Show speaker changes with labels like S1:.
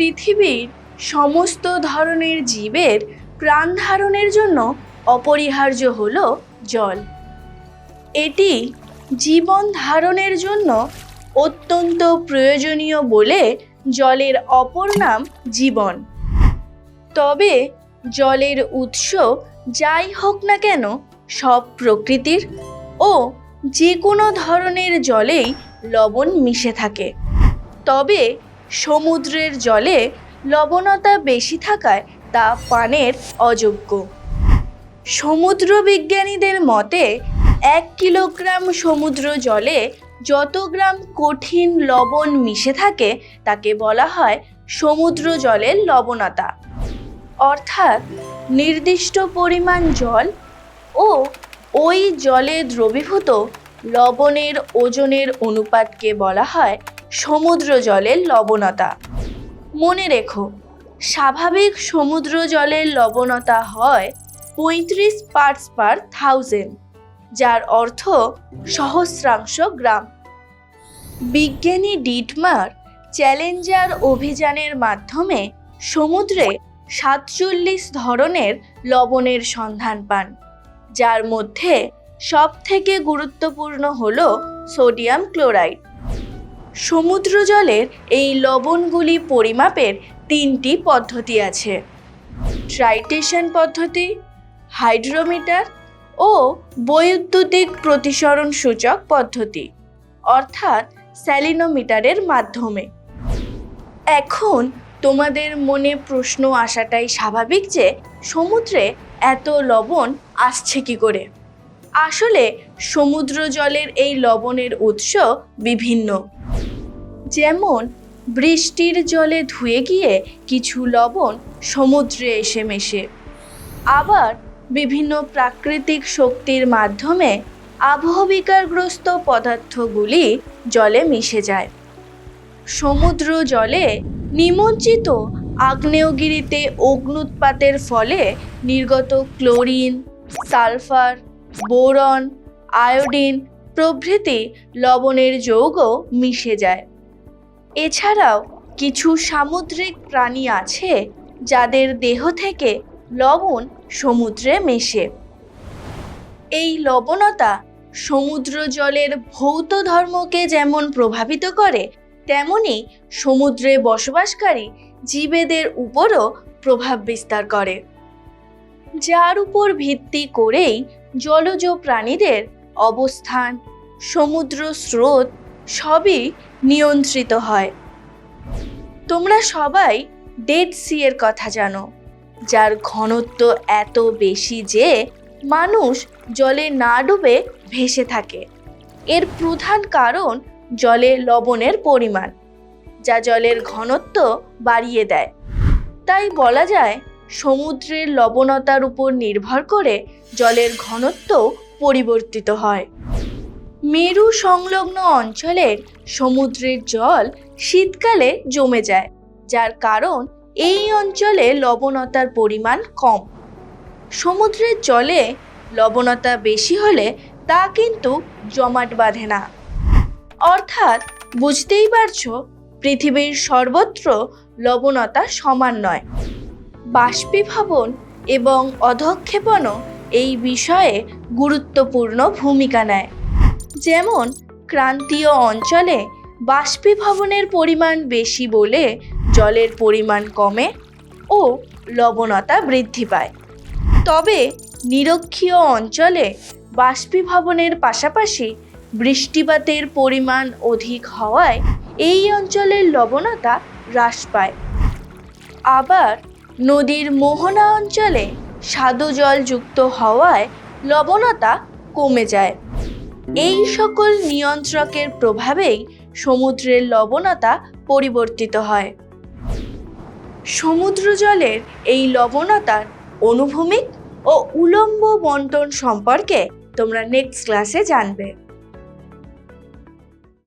S1: পৃথিবীর সমস্ত ধরনের জীবের প্রাণ ধারণের জন্য অপরিহার্য হলো জল। এটি জীবন ধারণের জন্য অত্যন্ত প্রয়োজনীয় বলে জলের অপর নাম জীবন। তবে জলের উৎস যাই হোক না কেন, সব প্রকৃতির ও যে কোনো ধরনের জলেই লবণ মিশে থাকে। তবে সমুদ্রের জলে লবণতা বেশি থাকায় তা পানের অযোগ্য। সমুদ্র বিজ্ঞানীদের মতে 1 কিলোগ্রাম সমুদ্র জলে যত গ্রাম কঠিন লবণ মিশে থাকে তাকে বলা হয় সমুদ্র জলের লবণতা। অর্থাৎ নির্দিষ্ট পরিমাণ জল ও ওই জলে দ্রবীভূত লবণের ওজনের অনুপাতকে বলা হয় সমুদ্র জলের লবণতা। মনে রেখো, স্বাভাবিক সমুদ্র জলের লবণতা হয় 35 পার্টস পার 1000, যার অর্থ সহস্রাংশ গ্রাম। বিজ্ঞানী ডিটমার চ্যালেঞ্জার অভিযানের মাধ্যমে সমুদ্রে 47 ধরনের লবণের সন্ধান পান, যার মধ্যে সবথেকে গুরুত্বপূর্ণ হল সোডিয়াম ক্লোরাইড। সমুদ্র জলের এই লবণগুলি পরিমাপের 3টি পদ্ধতি আছে: ট্রাইটেশন পদ্ধতি, হাইড্রোমিটার ও বৈদ্যুতিক প্রতিসরণ সূচক পদ্ধতি অর্থাৎ স্যালিনোমিটারের মাধ্যমে। এখন তোমাদের মনে প্রশ্ন আসাটাই স্বাভাবিক যে সমুদ্রে এত লবণ আসছে কি করে? আসলে সমুদ্র জলের এই লবণের উৎস বিভিন্ন। যেমন বৃষ্টির জলে ধুয়ে গিয়ে কিছু লবণ সমুদ্রে এসে মেশে। আবার বিভিন্ন প্রাকৃতিক শক্তির মাধ্যমে আবহবিকারগ্রস্ত পদার্থগুলি জলে মিশে যায়। সমুদ্র জলে নিমজ্জিত আগ্নেয়গিরিতে অগ্ন্যুৎপাতের ফলে নির্গত ক্লোরিন, সালফার, বোরন, আয়োডিন প্রভৃতি লবণের যৌগ মিশে যায়। এছাড়াও কিছু সামুদ্রিক প্রাণী আছে যাদের দেহ থেকে লবণ সমুদ্রে মেশে। এই লবণতা সমুদ্র জলের ভৌত ধর্মকে যেমন প্রভাবিত করে, তেমনি সমুদ্রে বসবাসকারী জীবেদের উপরও প্রভাব বিস্তার করে, যার উপর ভিত্তি করেই জলজ প্রাণীদের অবস্থান, সমুদ্র স্রোত সবই নিয়ন্ত্রিত হয়। তোমরা সবাই ডেড সি এর কথা জানো, যার ঘনত্ব এত বেশি যে মানুষ জলে না ডুবে ভেসে থাকে। এর প্রধান কারণ জলে লবণের পরিমাণ, যা জলের ঘনত্ব বাড়িয়ে দেয়। তাই বলা যায় সমুদ্রের লবণতার উপর নির্ভর করে জলের ঘনত্ব পরিবর্তিত হয়। মেরু সংলগ্ন অঞ্চলের সমুদ্রের জল শীতকালে জমে যায়, যার কারণ এই অঞ্চলে লবণতার পরিমাণ কম। সমুদ্রের জলে লবণতা বেশি হলে তা কিন্তু জমাট বাঁধে না। অর্থাৎ বুঝতেই পারছো, পৃথিবীর সর্বত্র লবণতা সমান নয়। বাষ্পীভবন এবং অধঃক্ষেপণও এই বিষয়ে গুরুত্বপূর্ণ ভূমিকা নেয়। যেমন ক্রান্তীয় অঞ্চলে বাষ্পীভবনের পরিমাণ বেশি বলে জলের পরিমাণ কমে ও লবণতা বৃদ্ধি পায়। তবে নিরক্ষীয় অঞ্চলে বাষ্পীভবনের পাশাপাশি বৃষ্টিপাতের পরিমাণ অধিক হওয়ায় এই অঞ্চলের লবণতা হ্রাস পায়। আবার নদীর মোহনা অঞ্চলে স্বাদু জল যুক্ত হওয়ায় লবণতা কমে যায়। এই সকল নিয়ন্ত্রকের প্রভাবেই সমুদ্রের লবণতা পরিবর্তিত হয়। সমুদ্র জলের এই লবণতার অনুভূমিক ও উলম্ব বণ্টন সম্পর্কে তোমরা নেক্সট ক্লাসে জানবে।